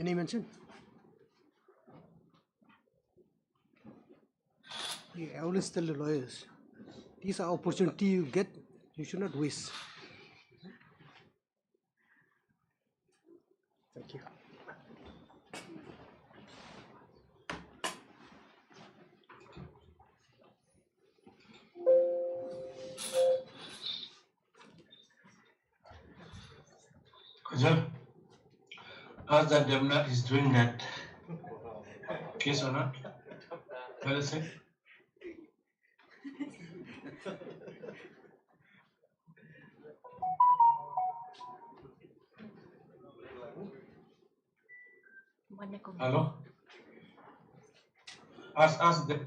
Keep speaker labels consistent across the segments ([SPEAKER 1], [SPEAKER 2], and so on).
[SPEAKER 1] Any mention? I always tell the lawyers, these are opportunity you get, you should not waste. Thank you.
[SPEAKER 2] As the Demna is doing that case or not? Let us say. Hello? Ask the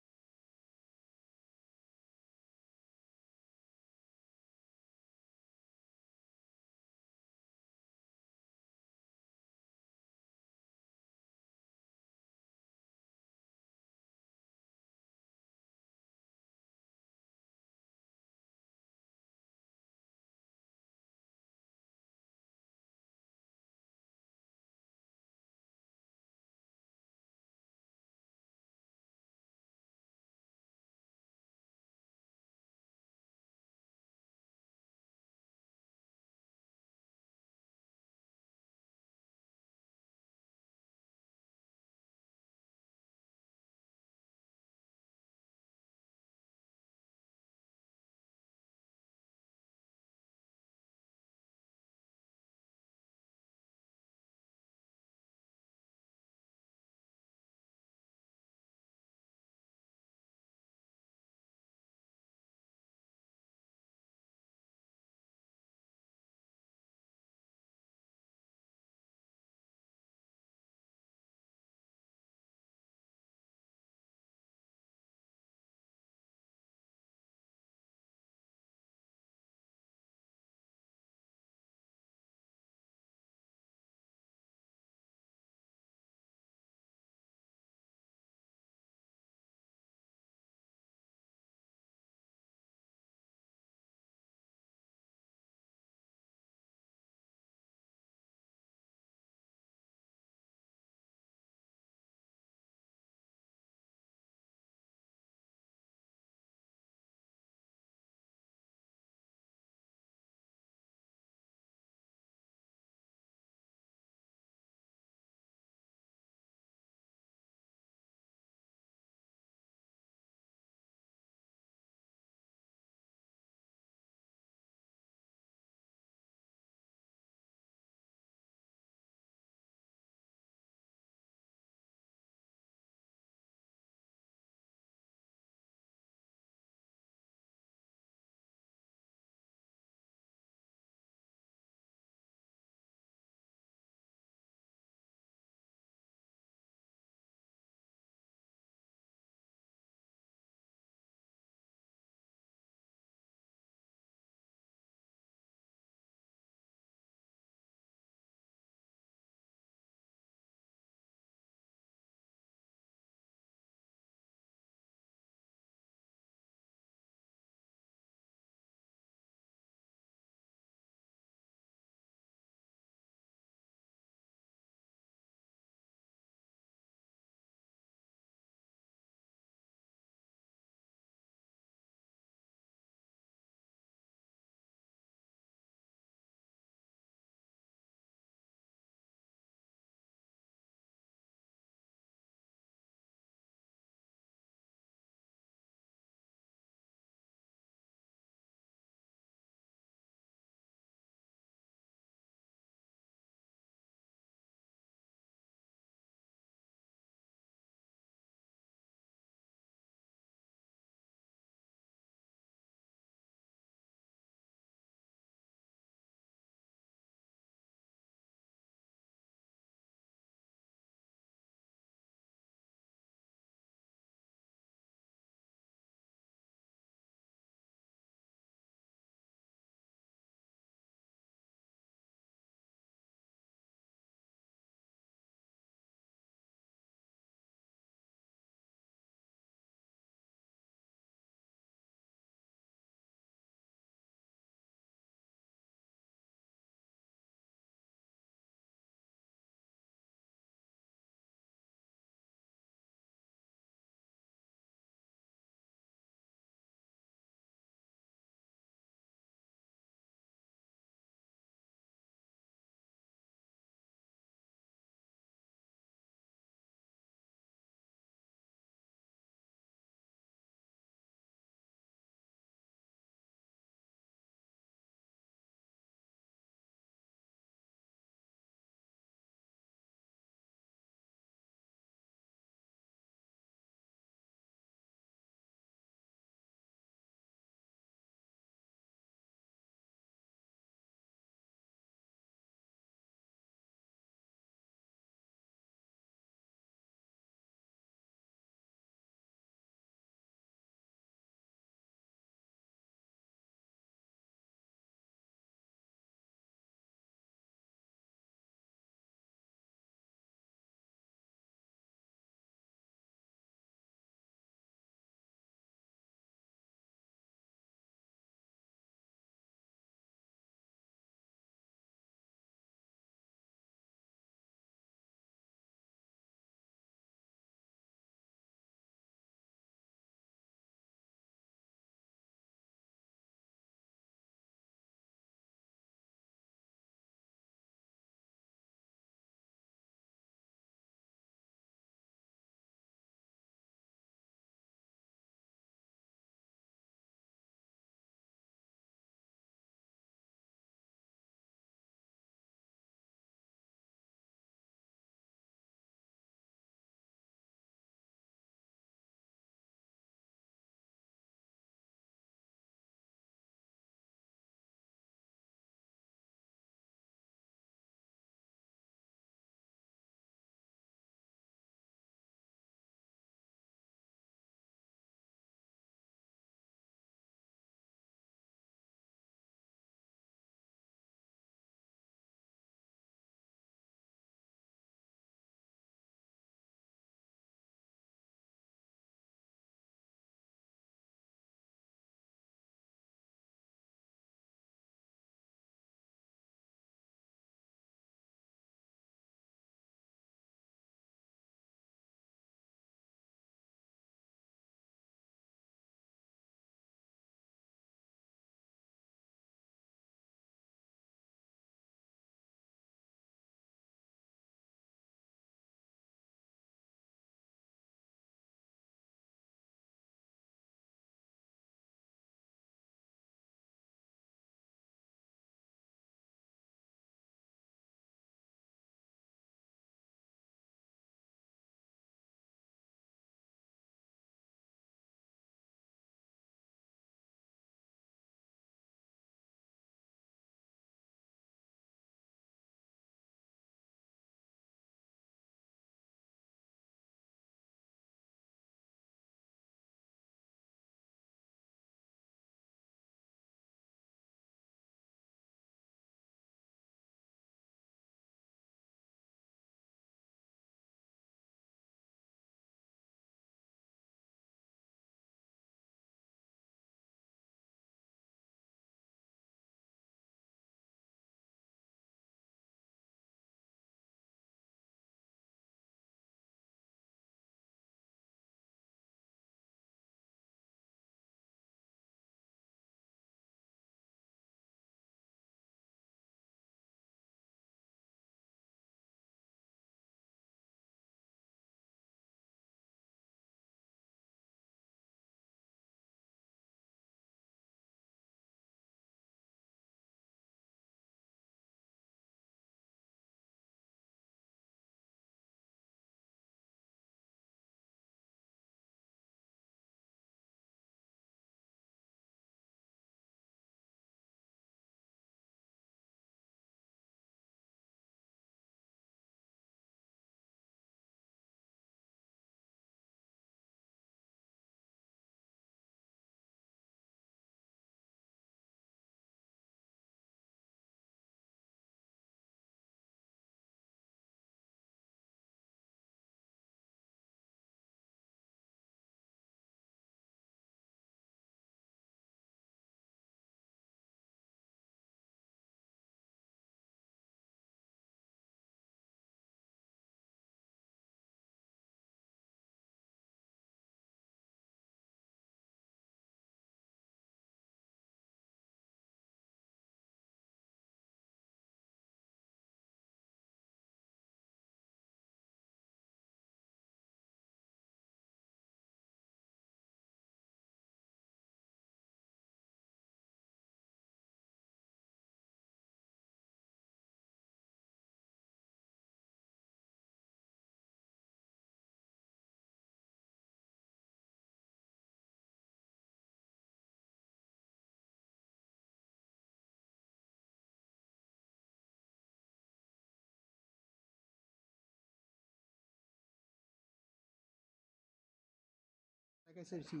[SPEAKER 1] I said, see,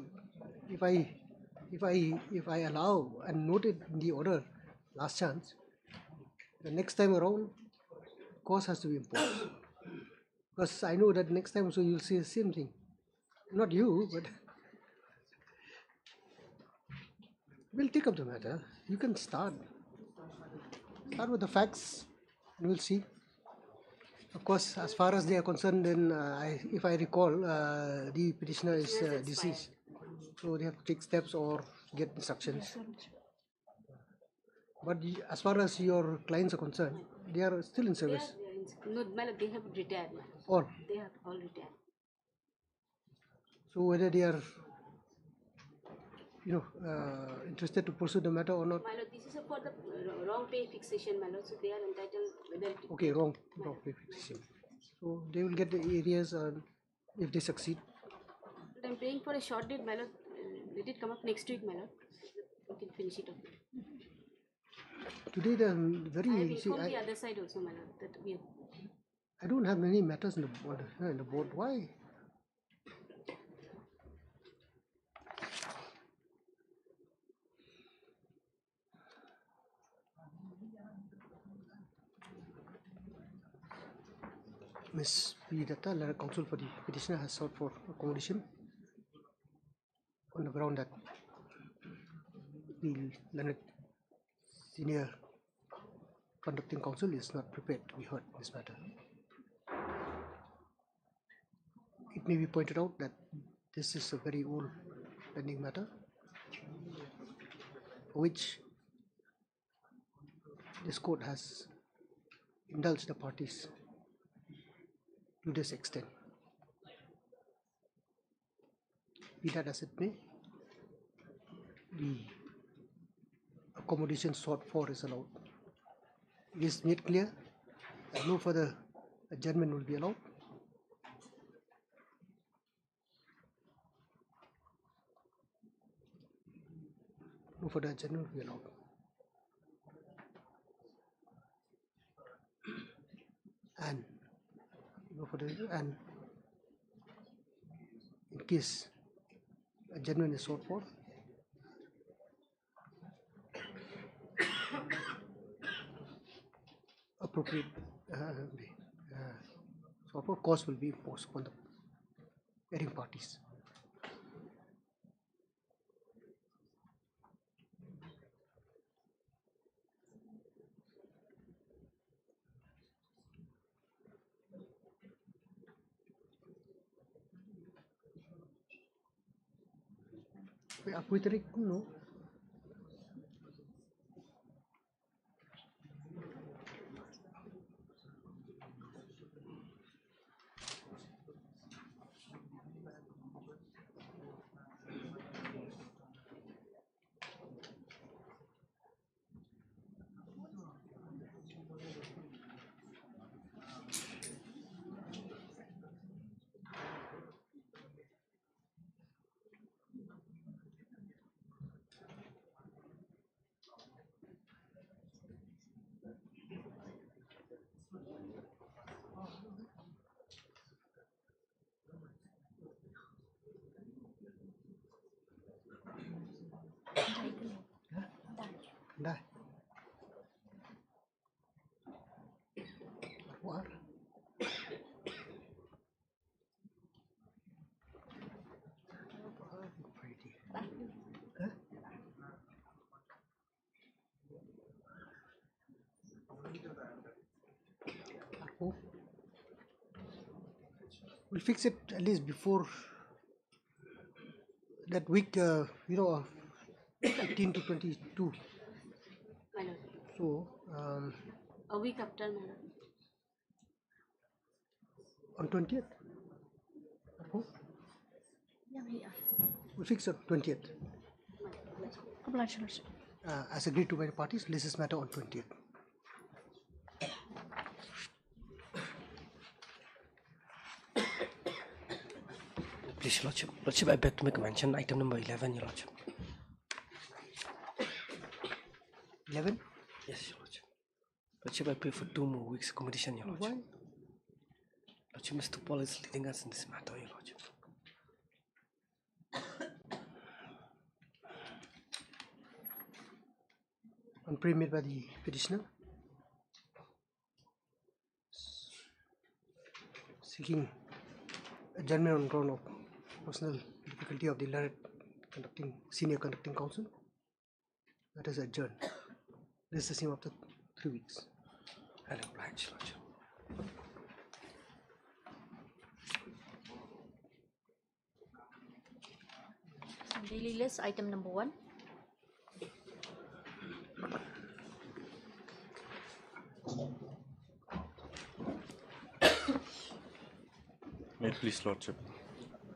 [SPEAKER 1] if I allow and note it in the order, last chance, the next time around, cost has to be imposed. Because I know that next time, so you'll see the same thing. Not you, but we'll take up the matter. You can start with the facts, and we'll see. Of course, as far as they are concerned, then if I recall, the petitioner is deceased, so they have to take steps or get instructions. But as far as your clients are concerned, they are still in service.
[SPEAKER 3] No, they have retired.
[SPEAKER 1] All.
[SPEAKER 3] They have all retired.
[SPEAKER 1] So whether they are, interested to pursue the matter or not.
[SPEAKER 3] My lord, this is for the wrong pay fixation, my lord. So they are entitled. Whether
[SPEAKER 1] okay, wrong pay fixation. So they will get the areas if they succeed.
[SPEAKER 3] I'm praying for a short date, my lord. Let it come up next week, my lord. We can finish it off.
[SPEAKER 1] Today the very.
[SPEAKER 3] I have informed the other side also, my lord, that we have.
[SPEAKER 1] I don't have many matters in the board. Why? Ms. P. Datta, legal counsel for the petitioner, has sought for accommodation on the ground that the learned senior conducting counsel is not prepared to be heard in this matter. It may be pointed out that this is a very old pending matter, for which this court has indulged the parties to this extent. Be that as it may, the accommodation sought for is allowed. It is made clear that no further adjournment will be allowed. No further adjournment will be allowed. And and in case adjournment is sought for, appropriate cost will be imposed upon the erring parties. Aku tarik no. Dah. What? We'll fix it at least before that week, 18 to 22.
[SPEAKER 3] My lord.
[SPEAKER 1] So,
[SPEAKER 3] A week after, my lord.
[SPEAKER 1] on 20th? We'll fix it 20th. As agreed to by the parties, this is matter on 20th.
[SPEAKER 4] Please, Your Lordship. Lordship, I beg to make a mention. Item number 11, Your Lordship.
[SPEAKER 1] 11?
[SPEAKER 4] Yes, Your Lordship. Lordship, I pray for 2 more weeks accommodation, Your Lordship.
[SPEAKER 1] Why?
[SPEAKER 4] Lordship, Mr. Paul is leading us in this matter, Your Lordship.
[SPEAKER 1] on plea made by the petitioner seeking adjournment on ground of personal difficulty of the learned senior conducting counsel. That is adjourned. This is the same after 3 weeks.
[SPEAKER 4] I'll oblige, Lordship.
[SPEAKER 5] Daily list, item number 1.
[SPEAKER 6] May it please Lordship.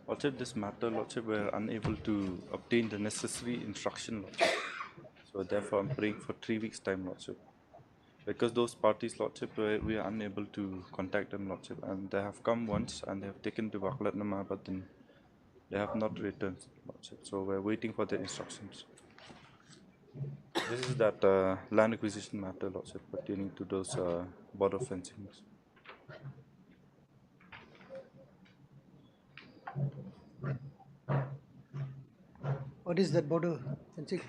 [SPEAKER 6] Lordship, this matter, Lordship, we are unable to obtain the necessary instruction, Lordship. So therefore, I'm praying for 3 weeks' time, Lordship. Because those parties, Lordship, we are unable to contact them, Lordship, and they have come once and they have taken the Wakalatnama, but then they have not returned, Lordship. So we're waiting for their instructions. This is that land acquisition matter, Lordship, pertaining to those border fencings.
[SPEAKER 1] What is that border fencing?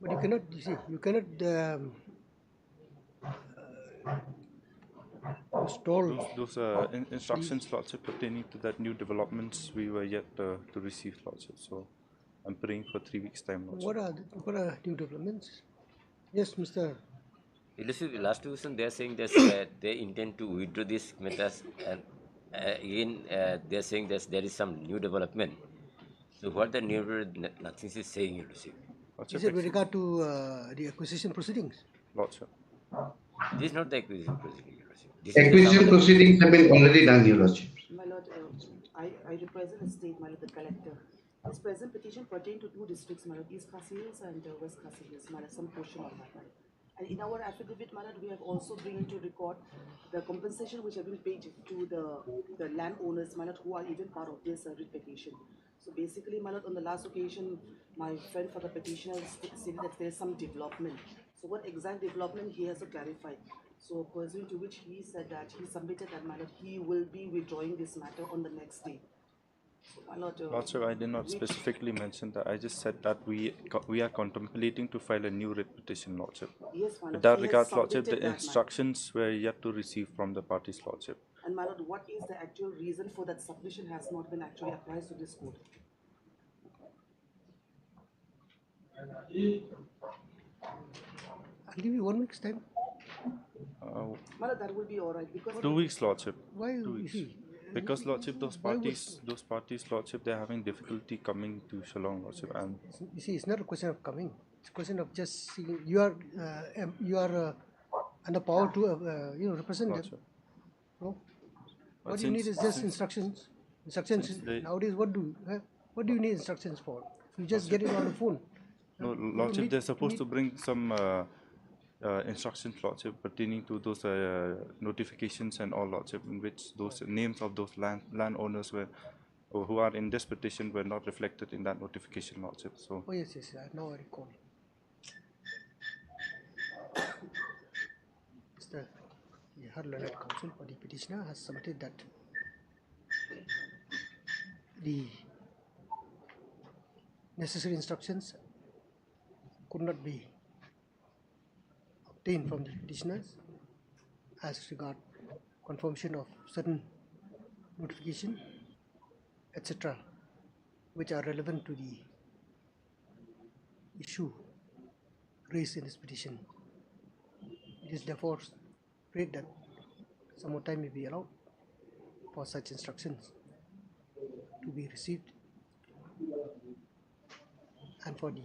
[SPEAKER 1] But you cannot, you cannot install
[SPEAKER 6] Those instructions, Lordship, pertaining to that new developments we were yet to receive, Lordship. So I'm praying for 3 weeks' time, Lordship.
[SPEAKER 1] what are new developments? Yes, Mr.
[SPEAKER 7] Last division they are saying that they intend to withdraw these matters, and again they are saying that there is some new development. So what the new nothing is saying, you see.
[SPEAKER 1] Is it with regard to the acquisition proceedings?
[SPEAKER 6] Lordship.
[SPEAKER 7] This is not the acquisition proceeding.
[SPEAKER 8] Acquisition proceedings have been already done, Your Lordship.
[SPEAKER 9] My Lord, I represent the state, my Lord, the collector. This present petition pertains to 2 districts, my Lord, East Khasi Hills and West Khasi Hills, my Lord, some portion of that, my Lord. And in our affidavit, my Lord, we have also bring into record the compensation which have been paid to the landowners, my Lord, who are even part of this writ petition. So basically, my Lord, on the last occasion, my friend for the petitioner stated that there is some development. So what exact development he has to clarify. So pursuant to which he said that he submitted that, my Lord, he will be withdrawing this matter on the next day. So, my Lord,
[SPEAKER 6] Lordship, I did not specifically mention that. I just said that we are contemplating to file a new writ petition, Lordship.
[SPEAKER 9] Yes, my Lord.
[SPEAKER 6] With that
[SPEAKER 9] he has
[SPEAKER 6] regards, Lordship,
[SPEAKER 9] submitted
[SPEAKER 6] the
[SPEAKER 9] that,
[SPEAKER 6] instructions were yet to receive from the parties, Lordship.
[SPEAKER 9] And my Lord, what is the actual reason for that submission has not been actually applied to this court?
[SPEAKER 1] I'll give you 1 week's time.
[SPEAKER 9] My Lord, that will be all right because
[SPEAKER 6] 2 weeks, Lordship.
[SPEAKER 1] Why?
[SPEAKER 6] 2 weeks. Because, Lordship, those parties, Lordship, they're having difficulty coming to Shillong, Lordship, and
[SPEAKER 1] You see, it's not a question of coming. It's a question of just seeing. You are under power to represent them.
[SPEAKER 6] Lordship.
[SPEAKER 1] No?
[SPEAKER 6] But
[SPEAKER 1] What you need is just
[SPEAKER 6] since-
[SPEAKER 1] instructions. Instructions
[SPEAKER 6] since they-
[SPEAKER 1] nowadays. What do you need instructions for? You just get it on the phone.
[SPEAKER 6] No, Lordship, they're supposed to bring some instructions, Lordship, pertaining to those notifications and all, Lordship, in which those names of those landowners who are in this petition were not reflected in that notification, Lordship. So
[SPEAKER 1] Oh yes, now I recall. Mr. Her learned counsel for the petitioner has submitted that the necessary instructions could not be obtained from the petitioners as regard confirmation of certain notification, etc., which are relevant to the issue raised in this petition. It is therefore prayed that some more time may be allowed for such instructions to be received and for the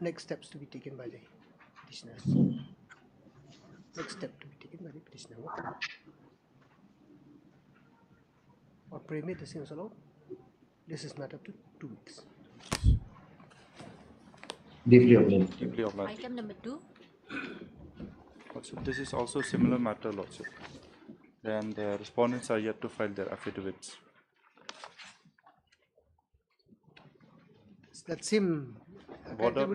[SPEAKER 1] next steps to be taken by the petitioners. Next step to be taken by the petitioner. Or pray made the same is allowed. This is matter to 2 weeks.
[SPEAKER 8] Deeply obliged.
[SPEAKER 6] deeply obliged.
[SPEAKER 5] Item number 2.
[SPEAKER 6] Lordship, this is also a similar matter, Lordship. Then the respondents are yet to file their affidavits.
[SPEAKER 1] It's that same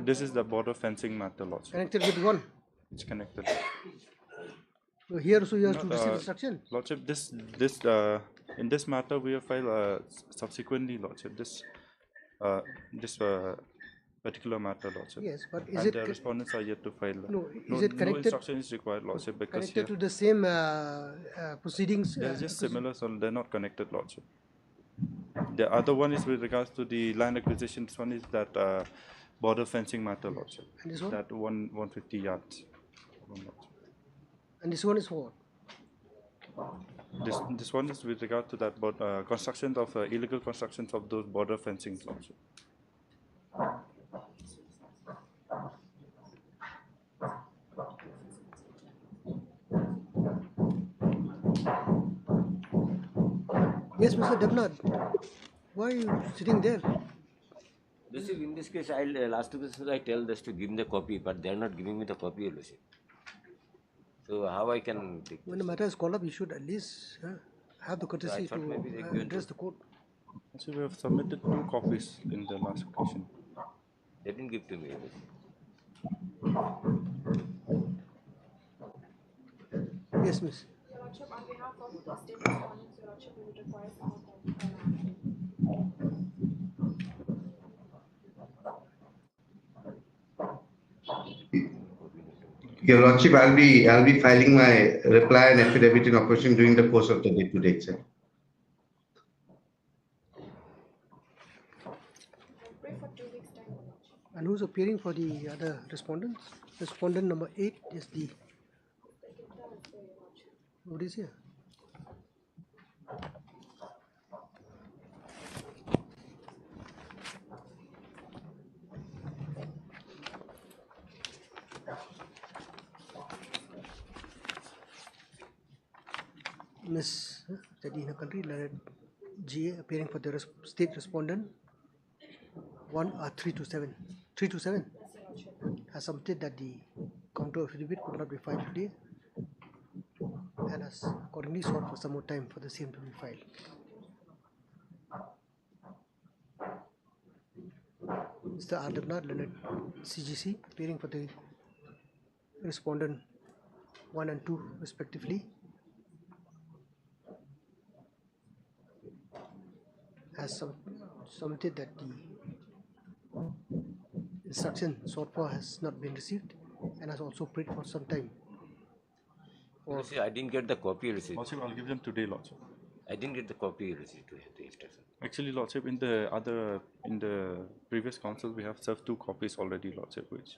[SPEAKER 6] This is the border fencing matter, Lordship.
[SPEAKER 1] connected with one.
[SPEAKER 6] It's connected.
[SPEAKER 1] So here also you have to
[SPEAKER 6] No,
[SPEAKER 1] receive instruction.
[SPEAKER 6] Lordship, in this matter we have filed subsequently, Lordship. this particular matter, Lordship.
[SPEAKER 1] Yes, but is
[SPEAKER 6] And
[SPEAKER 1] it
[SPEAKER 6] the respondents are yet to file.
[SPEAKER 1] no? Is it
[SPEAKER 6] no
[SPEAKER 1] connected?
[SPEAKER 6] instruction is required, Lordship, because
[SPEAKER 1] Connected
[SPEAKER 6] here
[SPEAKER 1] to the same proceedings?
[SPEAKER 6] they're just similar, so they're not connected, Lordship. The other one is with regards to the land acquisition. This one is that border fencing matter, Lordship.
[SPEAKER 1] And this one?
[SPEAKER 6] That 150 yards.
[SPEAKER 1] And this one is what?
[SPEAKER 6] This one is with regard to that construction of illegal constructions of those border fencing, Lordship.
[SPEAKER 1] Yes, Mr. Devnath. Why are you sitting there?
[SPEAKER 7] In this case, last two cases I tell this to give them the copy, but they are not giving me the copy, Lucy. So how I can take
[SPEAKER 1] When the matter is called up, you should at least have the courtesy
[SPEAKER 7] thought maybe they're
[SPEAKER 1] to
[SPEAKER 7] going
[SPEAKER 1] address
[SPEAKER 7] to-
[SPEAKER 1] the court.
[SPEAKER 6] So we have submitted 2 copies in the last occasion.
[SPEAKER 7] They didn't give to me.
[SPEAKER 1] Yes, miss.
[SPEAKER 3] Your Lordship, on behalf of the state respondents, Your Lordship, we would require some more time.
[SPEAKER 8] Your Lordship, I'll be filing my reply and affidavit in opposition during the course of the day today itself.
[SPEAKER 3] Pray for 2 weeks' time, Your Lordship.
[SPEAKER 1] And who's appearing for the other respondents? Respondent number 8 is the. What is here? Miss Jadina Country, Leonard GA, appearing for the state respondent 327. 327 has submitted that the counter affidavit could not be filed today and has accordingly sought for some more time for the same to be filed. Mr. R. Devnath, Leonard CGC, appearing for the respondent 1 and 2 respectively, has submitted that the instruction sought for has not been received and has also prayed for some time.
[SPEAKER 7] Lucy, I didn't get the copy receipt.
[SPEAKER 6] Lordship, I'll give them today, Lordship.
[SPEAKER 7] I didn't get the copy receipt to the instruction.
[SPEAKER 6] Actually, Lordship, in the previous council, we have served 2 copies already, Lordship, which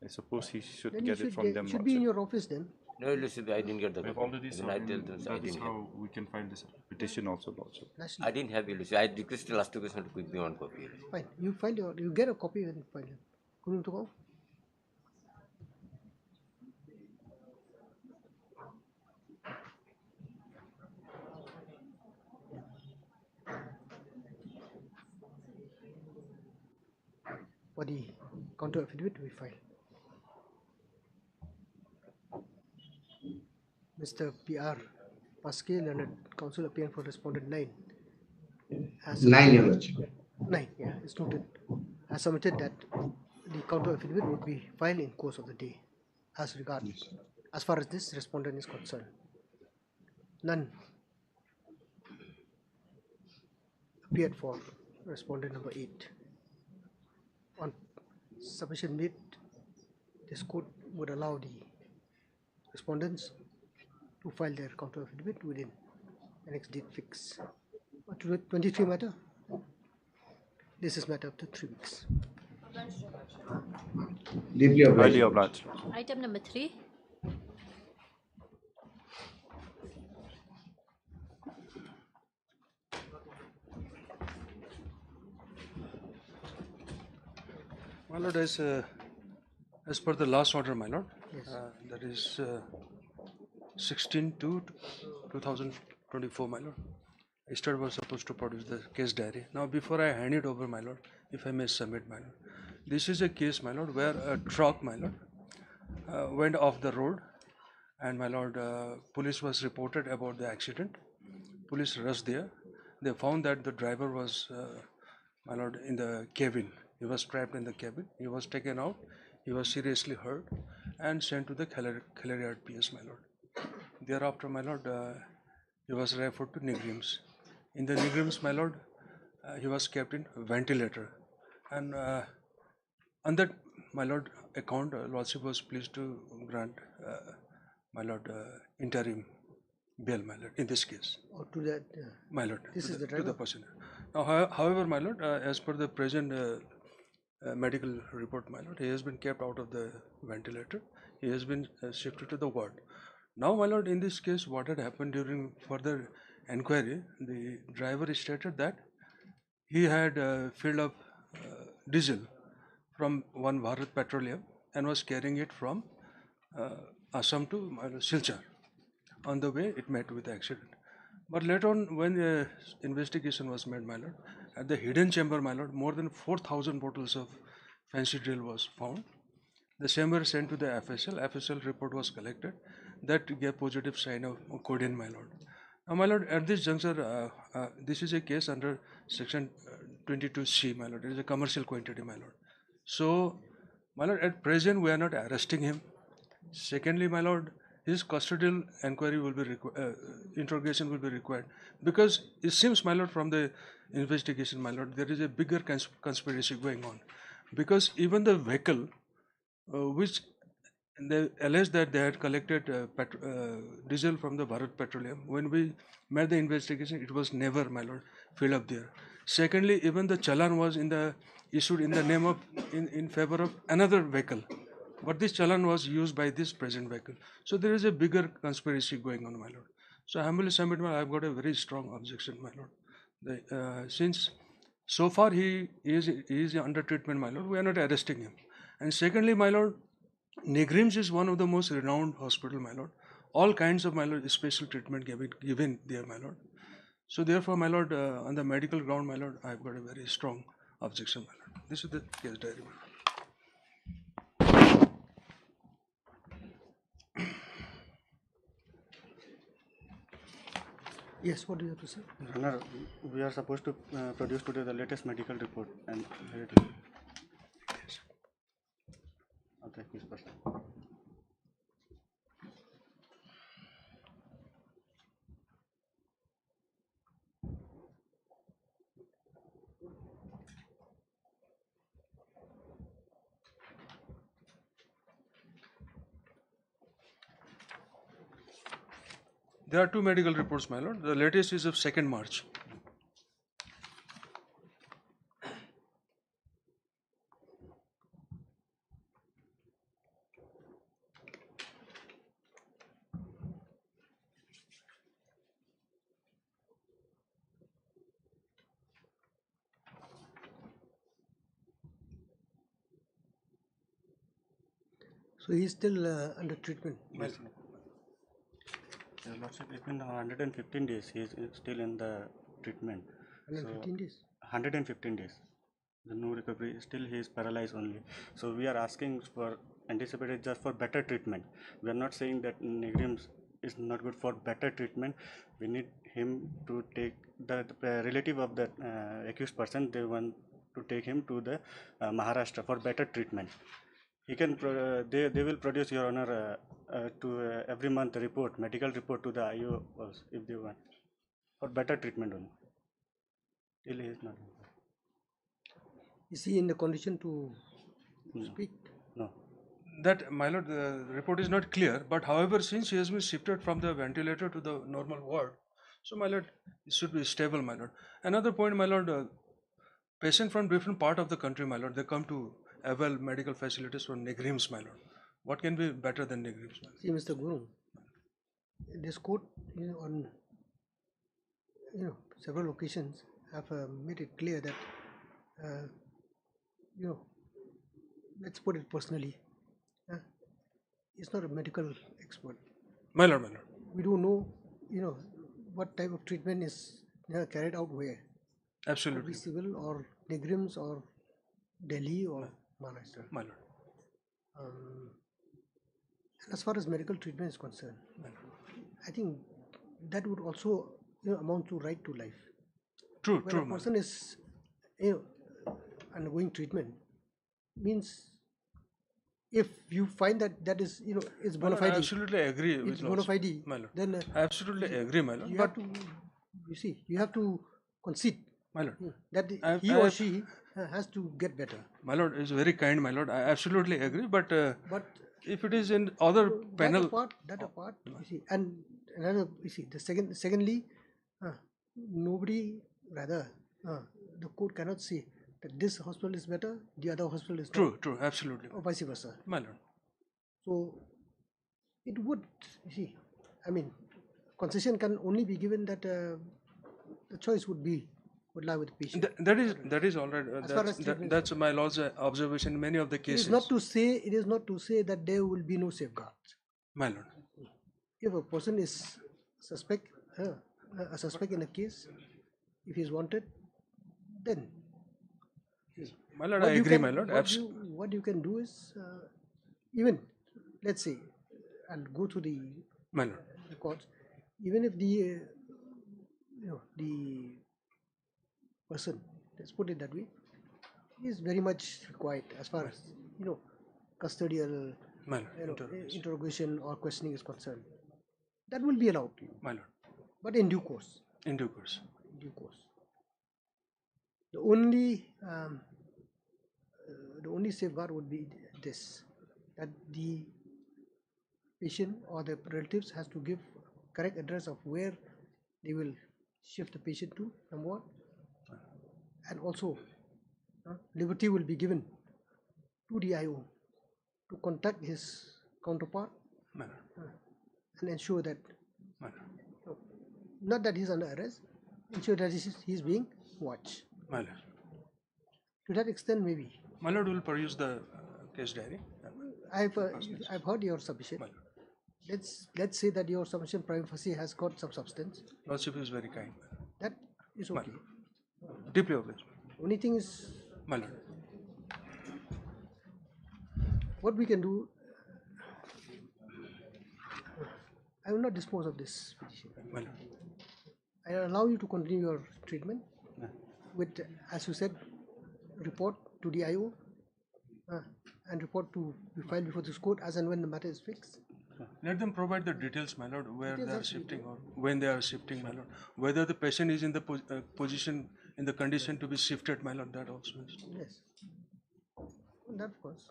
[SPEAKER 6] I suppose he should
[SPEAKER 1] Then
[SPEAKER 6] get
[SPEAKER 1] you
[SPEAKER 6] it from them,
[SPEAKER 1] should be in
[SPEAKER 6] Lordship.
[SPEAKER 1] your office then.
[SPEAKER 7] No, Lucy, I didn't get the
[SPEAKER 6] We have
[SPEAKER 7] copy.
[SPEAKER 6] already
[SPEAKER 7] Then I
[SPEAKER 6] served
[SPEAKER 7] tell
[SPEAKER 6] him.
[SPEAKER 7] them I
[SPEAKER 6] That is
[SPEAKER 7] didn't have.
[SPEAKER 6] how we can find this petition also, Lordship.
[SPEAKER 1] National.
[SPEAKER 7] I didn't have it, Lucy. I requested last occasion to give me one copy. Lucy.
[SPEAKER 1] Fine. You get a copy and file it. Couldn't you go? For the counter affidavit we file. Mr. P.R. Pascal, Leonard Counsel, appearing for respondent 9.
[SPEAKER 8] 9, Your Lordship.
[SPEAKER 1] 9, yeah, it's noted. Has submitted that the counter affidavit would be filed in course of the day as regards, as far as this respondent is concerned. None appeared for respondent number 8. On submission made, this court would allow the respondents to file their counter affidavit within the next date fix. 23 matter. This is matter up to 3 weeks.
[SPEAKER 8] Deeply obliged.
[SPEAKER 6] Highly obliged.
[SPEAKER 5] Item number 3.
[SPEAKER 10] My lord, as per the last order, my lord,
[SPEAKER 1] Yes.
[SPEAKER 10] that is 16/2/2024, my lord. State was supposed to produce the case diary. Now, before I hand it over, my lord, if I may submit, my lord, this is a case, my lord, where a truck, my lord, went off the road, and my lord, police was reported about the accident. Police rushed there. They found that the driver was, my lord, in the cabin. He was trapped in the cabin. He was taken out. He was seriously hurt and sent to the Khaleriad PS, my lord. Thereafter, my lord, he was referred to Nigrims. In the Nigrims, my lord, he was kept in ventilator, and on that, my lord, account, lordship was pleased to grant, my lord, interim bail, my lord, in this case.
[SPEAKER 1] Or to that,
[SPEAKER 10] My lord,
[SPEAKER 1] this is the
[SPEAKER 10] to the
[SPEAKER 1] driver.
[SPEAKER 10] person. Now, however, my lord, as per the present medical report, my lord, he has been kept out of the ventilator. He has been shifted to the ward. Now, my lord, in this case, what had happened during further inquiry, the driver stated that he had filled up diesel from one Bharat Petroleum and was carrying it from Assam to Silchar. On the way, it met with accident. But later on, when the investigation was made, my lord, at the hidden chamber, my lord, more than 4,000 bottles of fancy drill was found. The same were sent to the FSL. FSL report was collected. That gave positive sign of codeine, my lord. Now, my lord, at this juncture, this is a case under section 22C, my lord. It is a commercial quantity, my lord. So, my lord, at present, we are not arresting him. Secondly, my lord, his custodial inquiry will be interrogation will be required, because it seems, my lord, from the investigation, my lord, there is a bigger conspiracy going on, because even the vehicle which they allege that they had collected diesel from the Bharat Petroleum, when we made the investigation, it was never, my lord, filled up there. Secondly, even the challan was issued in the name of in favor of another vehicle, but this challan was used by this present vehicle. So there is a bigger conspiracy going on, my lord. So I humbly submit, I've got a very strong objection, my lord. Since so far he is under treatment, my lord, we are not arresting him. And secondly, my lord, Negrims is one of the most renowned hospital, my lord. All kinds of, my lord, special treatment given there, my lord. So therefore, my lord, on the medical ground, my lord, I've got a very strong objection, my lord. This is the case diary, my lord.
[SPEAKER 1] Yes, what do you have to say?
[SPEAKER 11] Your Honor, we are supposed to produce today the latest medical report and okay, please proceed.
[SPEAKER 10] There are two medical reports, my lord. The latest is of 2nd March.
[SPEAKER 1] So he's still under treatment.
[SPEAKER 11] Yes. Your Lordship, it's been 115 days. He is still in the treatment.
[SPEAKER 1] 115 days?
[SPEAKER 11] 115 days. The no recovery. Still he is paralyzed only. So we are asking for anticipated just for better treatment. We are not saying that Negrims is not good for better treatment. We need him to take the relative of that accused person. They want to take him to the Maharashtra for better treatment. He can they will produce, Your Honor, to every month report, medical report to the IO if they want for better treatment only. Till he is not.
[SPEAKER 1] Is he in the condition to speak?
[SPEAKER 11] No.
[SPEAKER 10] That, my lord, the report is not clear, but however, since he has been shifted from the ventilator to the normal ward, so, my lord, it should be stable, my lord. Another point, my lord, patient from different part of the country, my lord, they come to avail medical facilities from Negrims, my lord. What can be better than Negrims?
[SPEAKER 1] See, Mr. Guru, this court, on several occasions have made it clear that let's put it personally, he's not a medical expert.
[SPEAKER 10] My lord, my lord.
[SPEAKER 1] We don't know, what type of treatment is carried out where.
[SPEAKER 10] Absolutely.
[SPEAKER 1] Could be civil or Negrims or Delhi or Maharashtra.
[SPEAKER 10] My lord.
[SPEAKER 1] And as far as medical treatment is concerned, I think that would also amount to right to life.
[SPEAKER 10] True,
[SPEAKER 1] when
[SPEAKER 10] true.
[SPEAKER 1] a person is undergoing treatment, means if you find that that is is bona fide,
[SPEAKER 10] I absolutely agree with
[SPEAKER 1] it's bona fide,
[SPEAKER 10] my lord.
[SPEAKER 1] then
[SPEAKER 10] I absolutely agree, my lord.
[SPEAKER 1] you
[SPEAKER 10] But
[SPEAKER 1] have to, you have to concede
[SPEAKER 10] My lord.
[SPEAKER 1] That
[SPEAKER 10] I-
[SPEAKER 1] he
[SPEAKER 10] I
[SPEAKER 1] or
[SPEAKER 10] have-
[SPEAKER 1] she has to get better.
[SPEAKER 10] My lord is very kind, my lord. I absolutely agree. But
[SPEAKER 1] But
[SPEAKER 10] if it is in other panel,
[SPEAKER 1] that apart, you see, and another, you see, secondly, nobody, rather, the court cannot say that this hospital is better, the other hospital is
[SPEAKER 10] true,
[SPEAKER 1] not,
[SPEAKER 10] true, absolutely,
[SPEAKER 1] or vice versa.
[SPEAKER 10] my lord.
[SPEAKER 1] So it would, you see, I mean, concession can only be given that the choice would lie with the patient.
[SPEAKER 10] That is all right.
[SPEAKER 1] As far as treatment is
[SPEAKER 10] That's my lord's observation in many of the
[SPEAKER 1] It
[SPEAKER 10] cases.
[SPEAKER 1] is not to say that there will be no safeguards.
[SPEAKER 10] My lord.
[SPEAKER 1] If a person is a suspect in a case, if he is wanted, then
[SPEAKER 10] My lord, I agree, my lord.
[SPEAKER 1] what you can do is even, let's say, and go to the
[SPEAKER 10] My lord.
[SPEAKER 1] courts, even if the the person, let's put it that way, is very much required as far as custodial
[SPEAKER 10] My lord.
[SPEAKER 1] interrogation or questioning is concerned, that will be allowed to you,
[SPEAKER 10] My lord.
[SPEAKER 1] but in due course.
[SPEAKER 10] In due course.
[SPEAKER 1] The only safeguard would be this, that the patient or the relatives has to give correct address of where they will shift the patient to, number one, and also liberty will be given to the IO to contact his counterpart and ensure that not that he's under arrest, ensure that he's being watched.
[SPEAKER 10] My lord.
[SPEAKER 1] To that extent, maybe.
[SPEAKER 10] My lord will peruse the case diary.
[SPEAKER 1] I've heard your submission. Let's say that your submission prima facie has got some substance.
[SPEAKER 10] Lordship is very kind.
[SPEAKER 1] That is okay.
[SPEAKER 10] Deeply obliged.
[SPEAKER 1] Only thing is,
[SPEAKER 10] my lord,
[SPEAKER 1] what we can do, I will not dispose of this petition.
[SPEAKER 10] my lord.
[SPEAKER 1] I allow you to continue your treatment with, as you said, report to the IO and report to be filed before this court as and when the matter is fixed.
[SPEAKER 10] Let them provide the details, my lord, where
[SPEAKER 1] Details
[SPEAKER 10] they are
[SPEAKER 1] has to be
[SPEAKER 10] shifting or when they are shifting, my lord. Whether the patient is in the position, in the condition to be shifted, my lord, that also is.
[SPEAKER 1] Yes, that of course.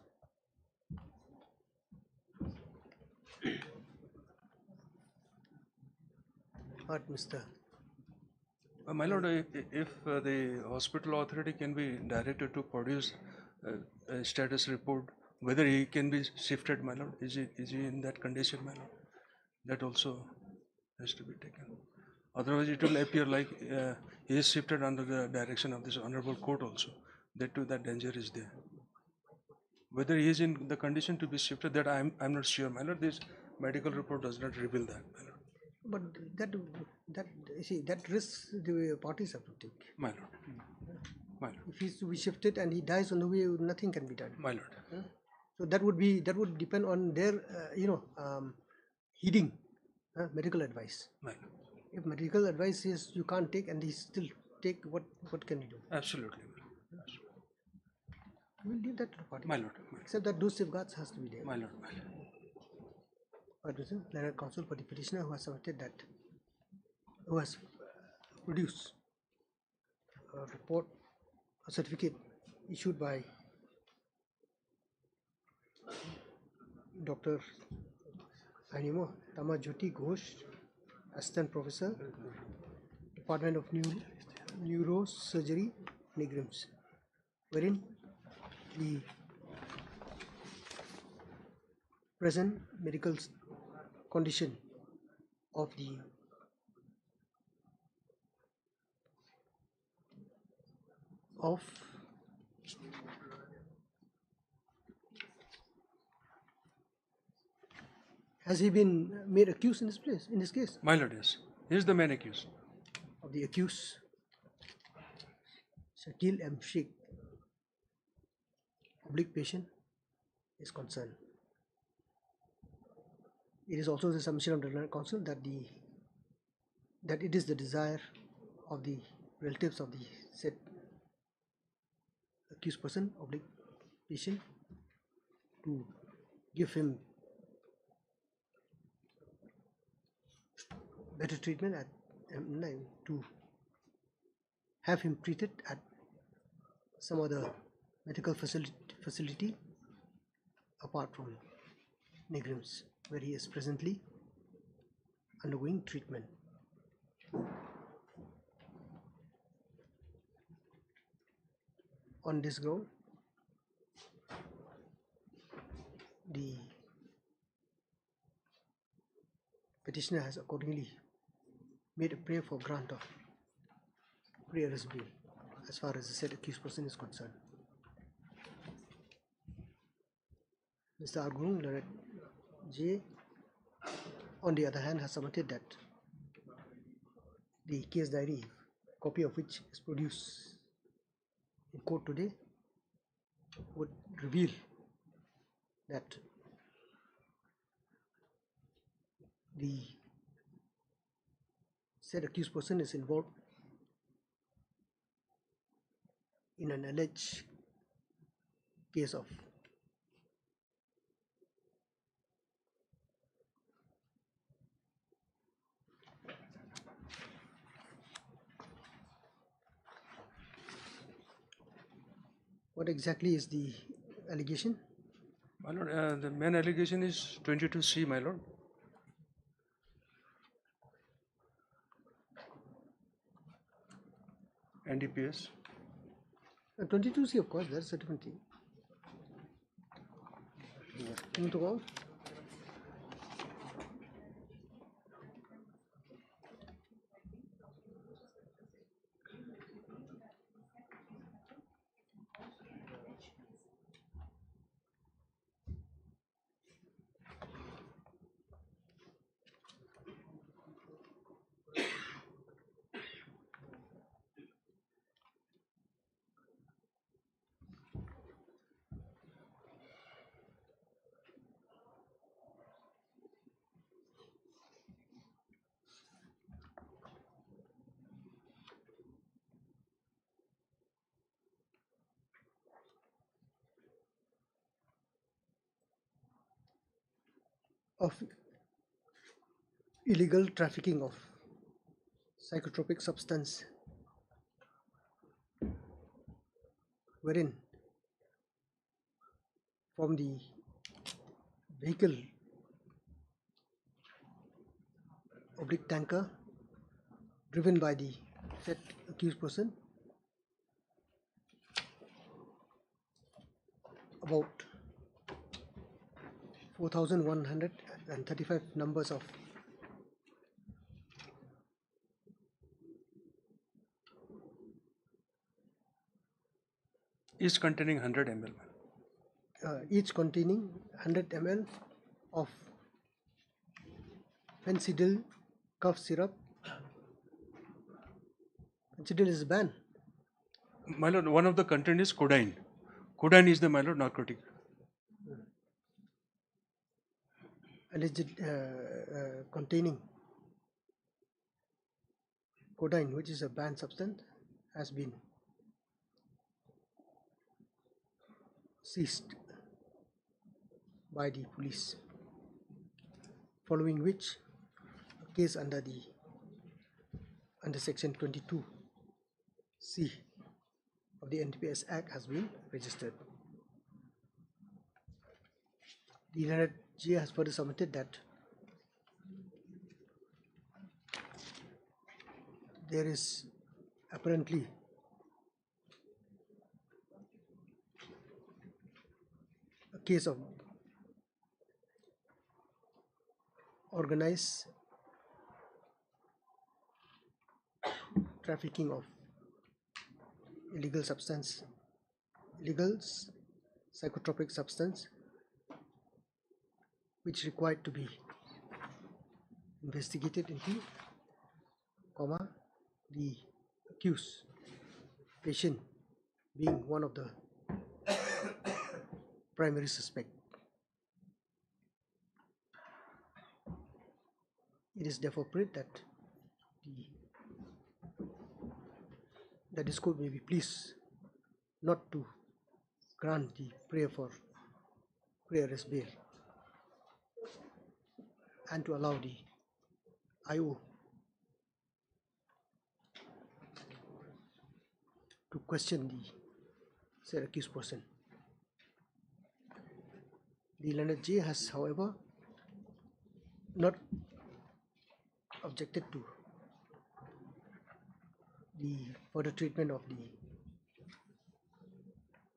[SPEAKER 1] What, Mr.
[SPEAKER 10] My lord, if the hospital authority can be directed to produce a status report, whether he can be shifted, my lord, is he in that condition, my lord? That also has to be taken. Otherwise, it will appear like he is shifted under the direction of this honorable court also. That too, that danger is there. Whether he is in the condition to be shifted, that I'm not sure, my lord. This medical report does not reveal that, my lord.
[SPEAKER 1] But that see, that risk the parties have to take.
[SPEAKER 10] My lord. My lord.
[SPEAKER 1] If he's to be shifted and he dies on the way, nothing can be done.
[SPEAKER 10] My lord.
[SPEAKER 1] So that would depend on their heeding medical advice.
[SPEAKER 10] My lord.
[SPEAKER 1] If medical advice is you can't take and he still take, what can you do?
[SPEAKER 10] Absolutely.
[SPEAKER 1] We'll leave that to the party.
[SPEAKER 10] My lord.
[SPEAKER 1] Except that those safeguards has to be there.
[SPEAKER 10] My lord. My lord.
[SPEAKER 1] But letter counsel for the petitioner who has submitted that, who has produced a report, a certificate issued by Dr. Animo Tamajyoti Ghosh, Assistant Professor, Department of Neurosurgery, Negrims, wherein the present medical condition of the has he been made accused in this case?
[SPEAKER 10] My lord, yes. He is the main accused.
[SPEAKER 1] Of the accused, Shakil M. Sheikh, public patient, is concerned. It is also the submission of the letter counsel that it is the desire of the relatives of the said accused person, oblique patient, to give him better treatment to have him treated at some other medical facility apart from Negrim's, where he is presently undergoing treatment. On this ground, the petitioner has accordingly made a prayer for grant of pre-arrest bail as far as the said accused person is concerned. Mr. Argun Larat J, on the other hand, has submitted that the case diary, copy of which is produced in court today, would reveal that the said accused person is involved in an alleged case of what exactly is the allegation?
[SPEAKER 10] My lord, the main allegation is 22C, my lord. NDPS.
[SPEAKER 1] 22C, of course, that's a different thing. Moving to all. Of illegal trafficking of psychotropic substance, wherein from the vehicle oblique tanker driven by the said accused person, about 4,135 numbers of
[SPEAKER 10] Each containing 100 ml.
[SPEAKER 1] Each containing 100 ml of fensidyl cough syrup. Fensidyl is banned.
[SPEAKER 10] My lord, one of the content is codeine. Codeine is the, my lord, narcotic.
[SPEAKER 1] Alleged containing codeine, which is a banned substance, has been seized by the police, following which a case under section 22C of the NDPS Act has been registered. The United G has further submitted that there is apparently a case of organized trafficking of illegal psychotropic substance, which required to be investigated into, the accused patient being one of the primary suspect. It is therefore prayed that this court may be pleased not to grant the prayer for pre-arrest bail and to allow the IO to question the said accused person. The Leonard J has, however, not objected to the further treatment of the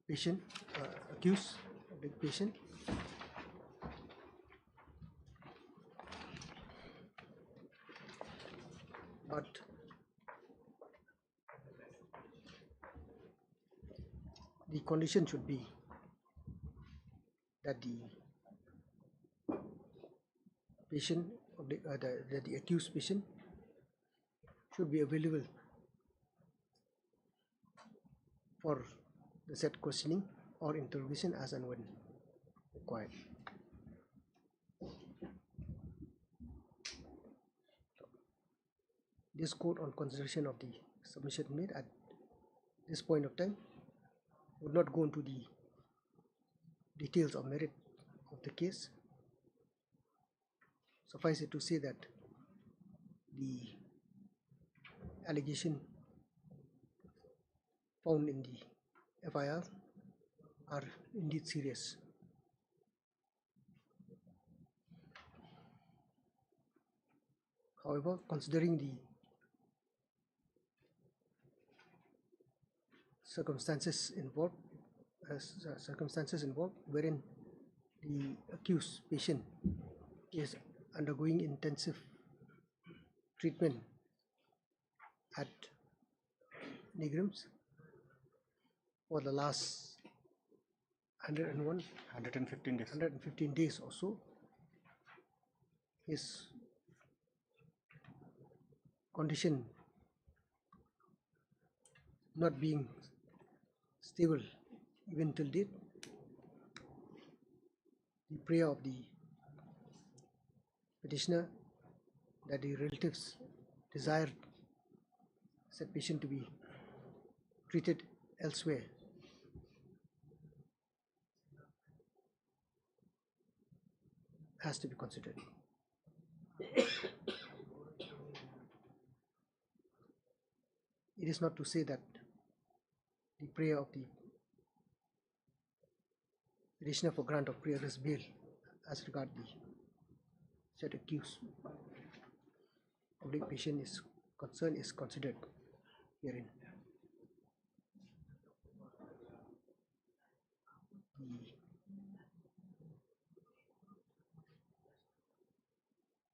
[SPEAKER 1] patient, accused, the patient. But the condition should be that the patient, the accused patient should be available for the said questioning or interrogation as and when required. This court, on consideration of the submission made at this point of time, would not go into the details or merit of the case. Suffice it to say that the allegation found in the FIR are indeed serious. However, considering the circumstances involved, wherein the accused patient is undergoing intensive treatment at Negrims for the last 115 days or so, his condition not being stable even till date, the prayer of the petitioner that the relatives desire said patient to be treated elsewhere has to be considered. It is not to say that the prayer of the petitioner for grant of priorless bail as regard the said accused public patient is concerned is considered herein.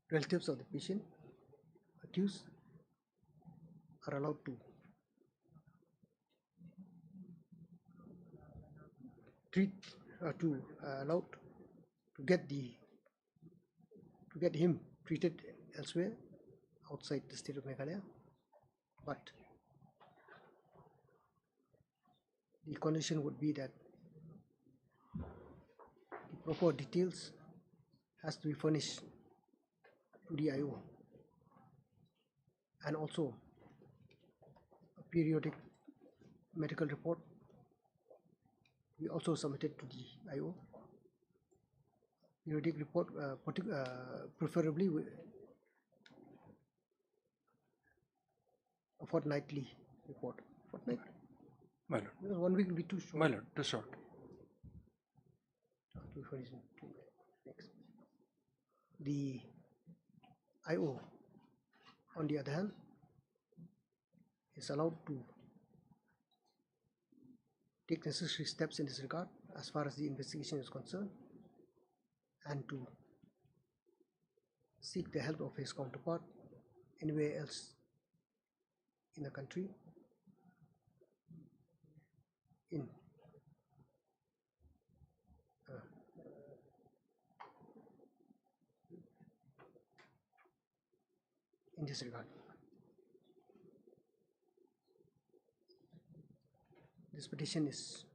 [SPEAKER 1] The relatives of the patient accused are allowed to allowed to get him treated elsewhere outside the state of Meghalaya, but the condition would be that the proper details has to be furnished to the IO, and also a periodic medical report we also submitted to the IO. Periodic report, preferably a fortnightly report. Fortnight?
[SPEAKER 10] My lord.
[SPEAKER 1] 1 week will be too short.
[SPEAKER 10] My lord, too short.
[SPEAKER 1] Next. The IO, on the other hand, is allowed to take necessary steps in this regard as far as the investigation is concerned, and to seek the help of his counterpart anywhere else in the country in this regard. This petition is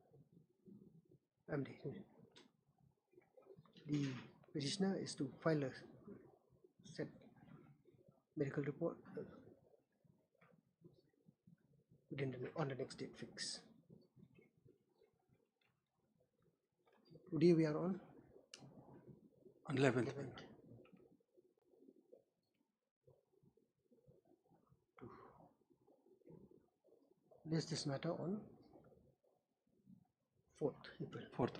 [SPEAKER 1] the petitioner is to file a said medical report on the next date fix. Today we are on
[SPEAKER 10] 11th.
[SPEAKER 1] place this matter on 4th April.
[SPEAKER 10] 4th.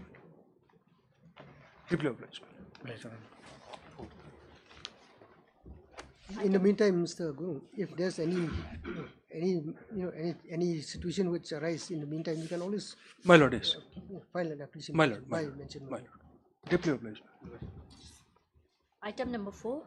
[SPEAKER 10] Deeply obliged.
[SPEAKER 1] In the meantime, Mr. Guru, if there's any situation which arise in the meantime, you can always
[SPEAKER 10] My lord, yes.
[SPEAKER 1] file an application.
[SPEAKER 10] My lord,
[SPEAKER 1] by
[SPEAKER 10] my lord,
[SPEAKER 1] mentioned
[SPEAKER 10] my lord. Deeply obliged.
[SPEAKER 5] Item number 4.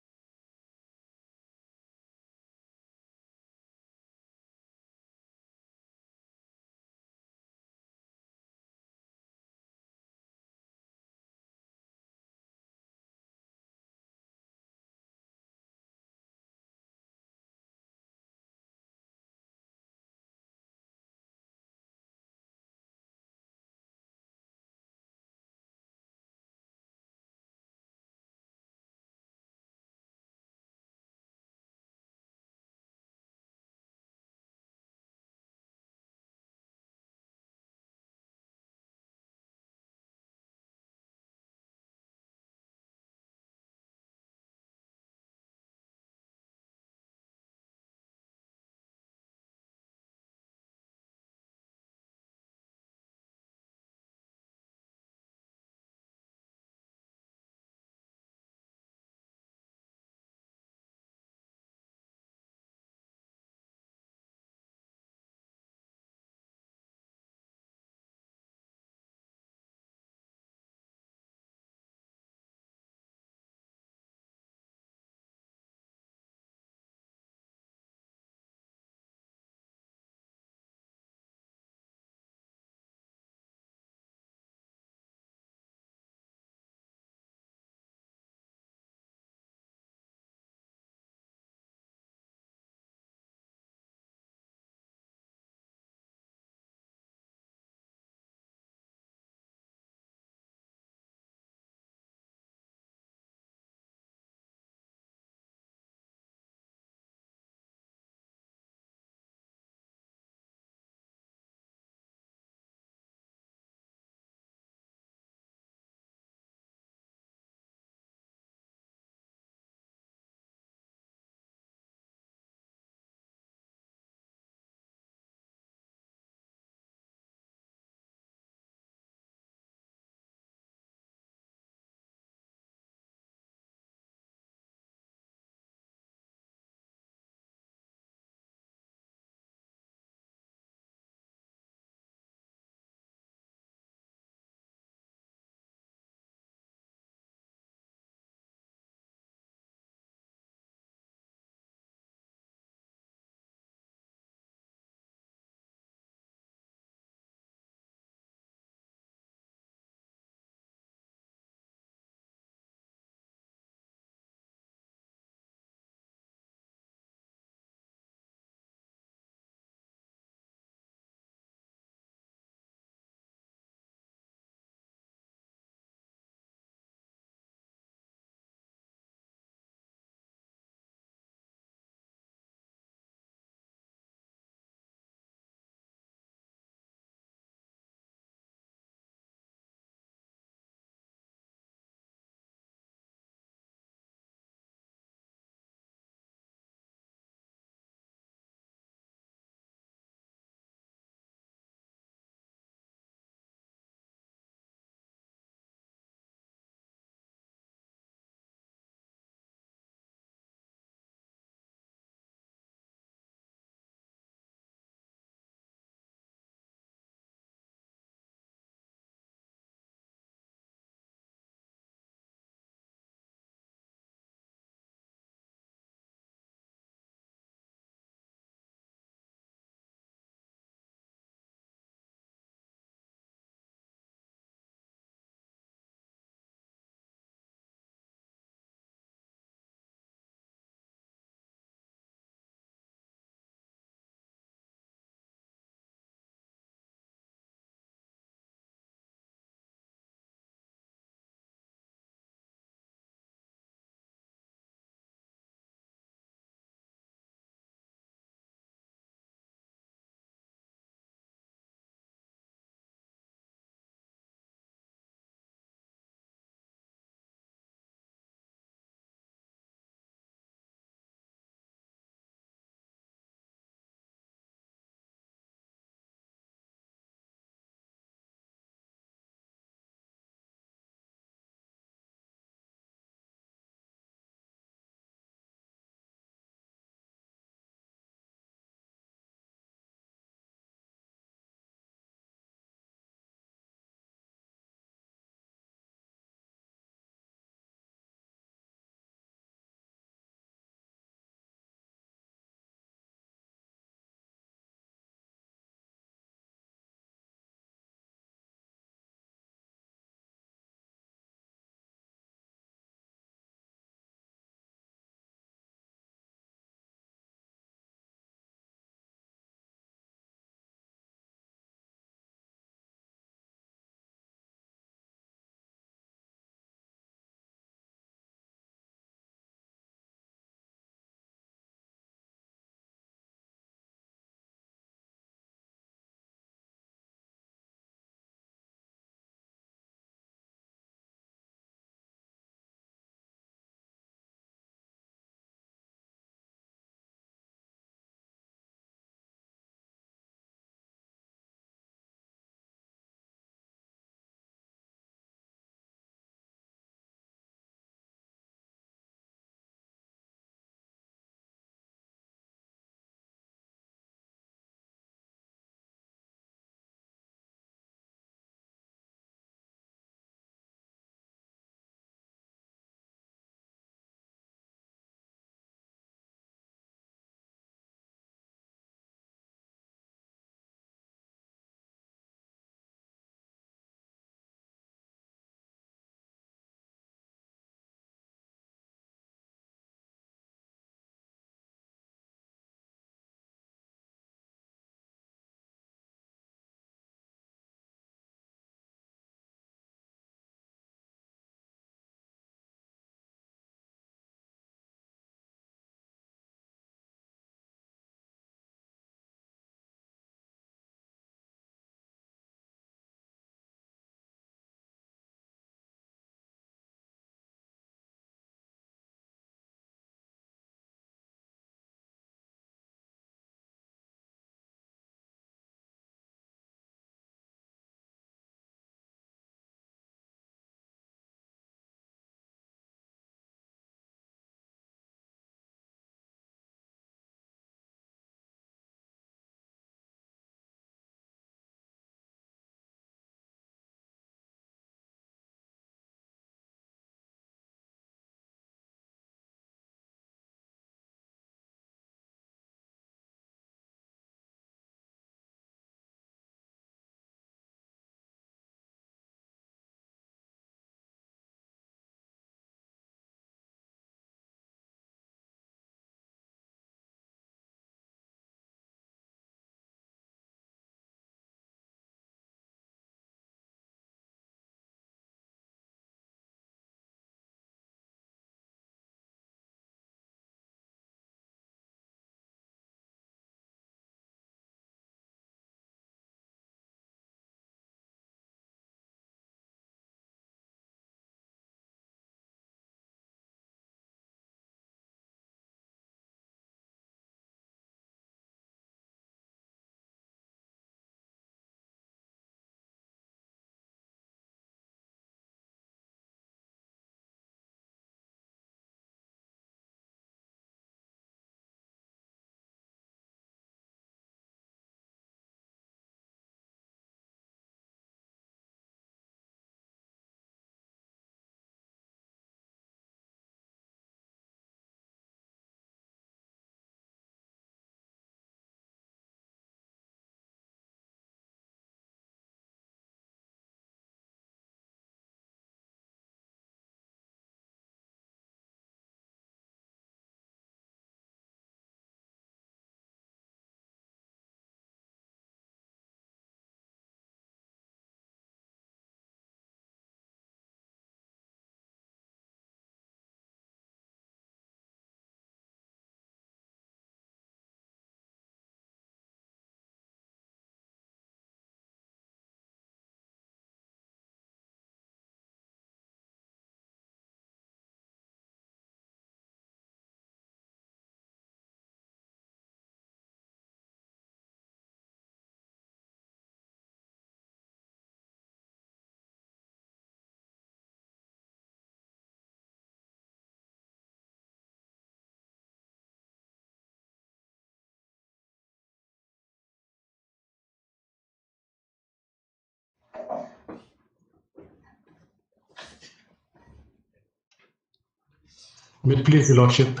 [SPEAKER 2] May it please, Your Lordship.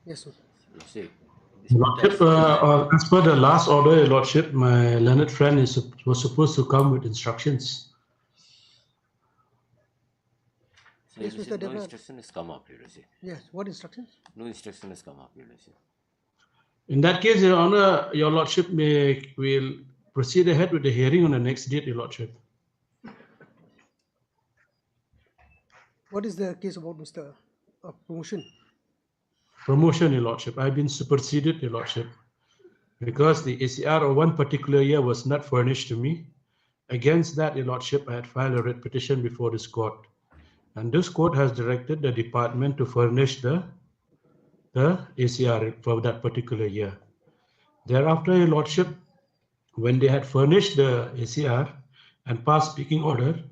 [SPEAKER 1] Yes, sir.
[SPEAKER 7] See,
[SPEAKER 2] Your Lordship, as per the last order, Your Lordship, my learned friend was supposed to come with instructions.
[SPEAKER 7] so
[SPEAKER 1] Yes, Mr.
[SPEAKER 7] no
[SPEAKER 1] Devnath.
[SPEAKER 7] instruction has come up, Your Lordship.
[SPEAKER 1] Yes, what instructions?
[SPEAKER 7] No instruction has come up, Your Lordship.
[SPEAKER 2] In that case, Your Honor, Your Lordship will proceed ahead with the hearing on the next date, Your Lordship.
[SPEAKER 1] What is the case about Mr. Promotion?
[SPEAKER 2] Promotion, Your Lordship. I've been superseded, Your Lordship, because the ACR of one particular year was not furnished to me. Against that, Your Lordship, I had filed a writ petition before this court. And this court has directed the department to furnish the ACR for that particular year. Thereafter, Your Lordship, when they had furnished the ACR and passed speaking order,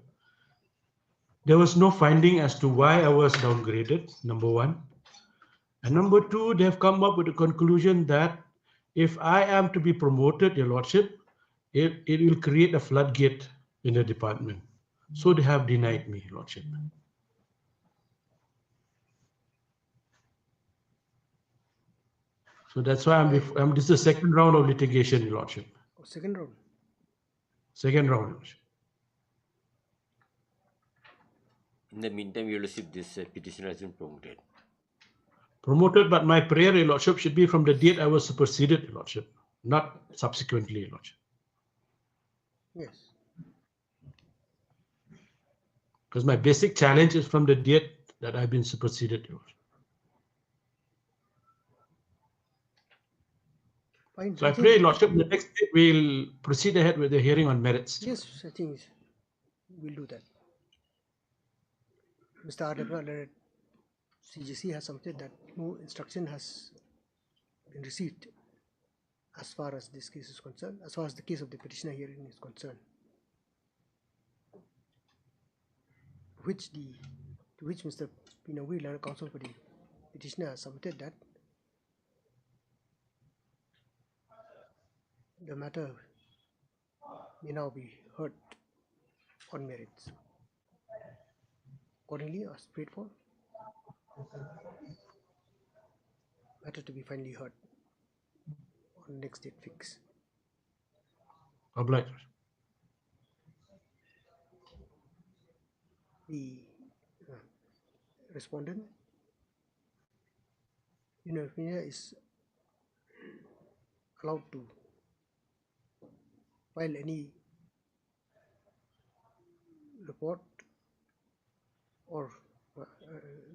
[SPEAKER 2] there was no finding as to why I was downgraded, number one. And number two, they have come up with a conclusion that if I am to be promoted, Your Lordship, it will create a floodgate in the department. So they have denied me, Your Lordship. So that's why this is the second round of litigation, Your Lordship.
[SPEAKER 1] Oh, second round?
[SPEAKER 2] Second round, Your Lordship.
[SPEAKER 7] In the meantime, Your Lordship, this petitioner has been promoted.
[SPEAKER 2] Promoted, but my prayer, Your Lordship, should be from the date I was superseded, Your Lordship, not subsequently, Your Lordship.
[SPEAKER 1] Yes.
[SPEAKER 2] Because my basic challenge is from the date that I've been superseded, Your Lordship.
[SPEAKER 1] Fine.
[SPEAKER 2] So I pray, Lordship, the next day we'll proceed ahead with the hearing on merits.
[SPEAKER 1] Yes, I think we'll do that. Mr. Ardebna, CGC has submitted that no instruction has been received as far as this case is concerned, as far as the case of the petitioner hearing is concerned. To which Mr. Pinawi, learned counsel for the petitioner, has submitted that the matter may now be heard on merits. Accordingly, as prayed for, matter to be finally heard on next date fix.
[SPEAKER 2] Obliged.
[SPEAKER 1] The respondent, is allowed to file any report or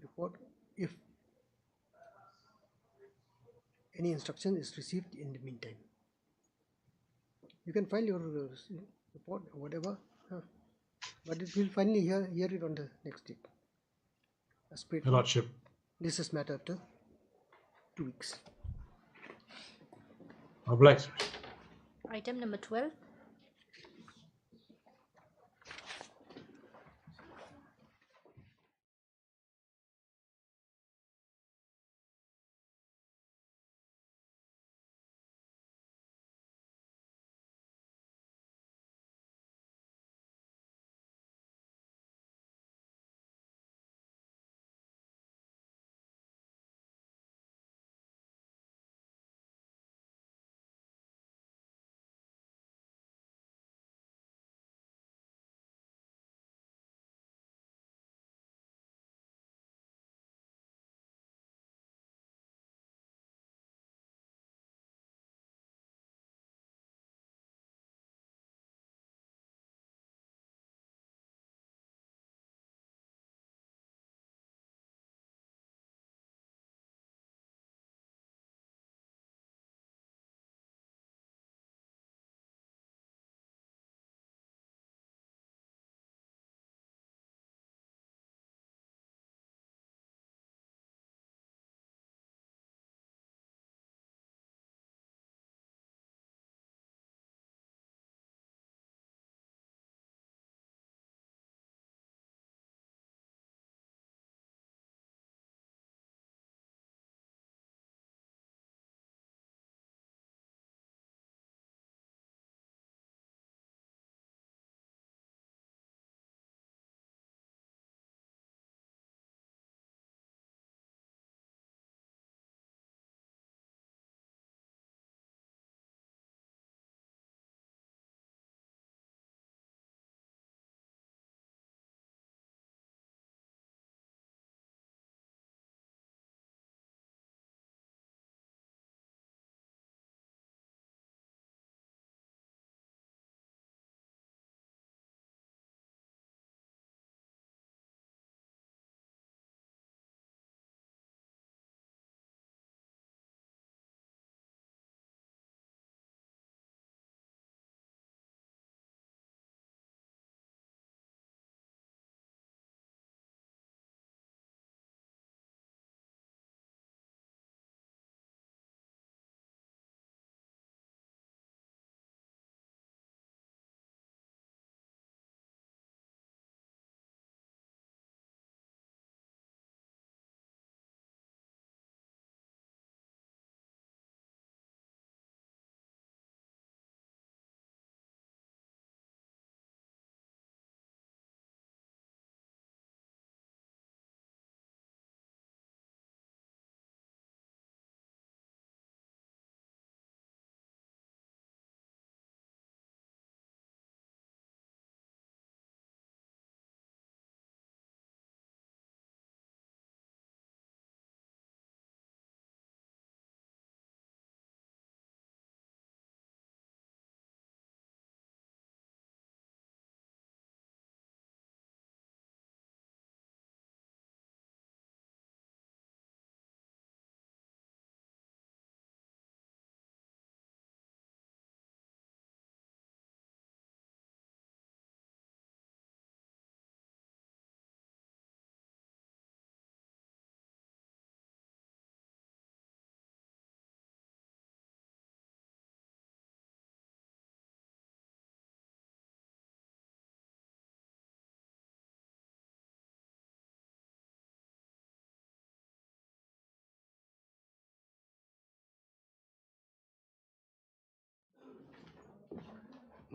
[SPEAKER 1] report if any instruction is received in the meantime. You can file your report or whatever, but it will finally hear it on the next date. As prayed for.
[SPEAKER 2] Your Lordship.
[SPEAKER 1] This is matter after 2 weeks.
[SPEAKER 2] Obliged.
[SPEAKER 5] Item number 12.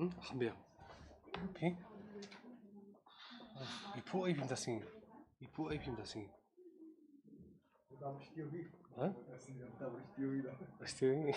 [SPEAKER 12] 응? 한배야. 오케이. 이포 에이핀다 싱. 이포 에이핀다 싱. 어? 스티오이.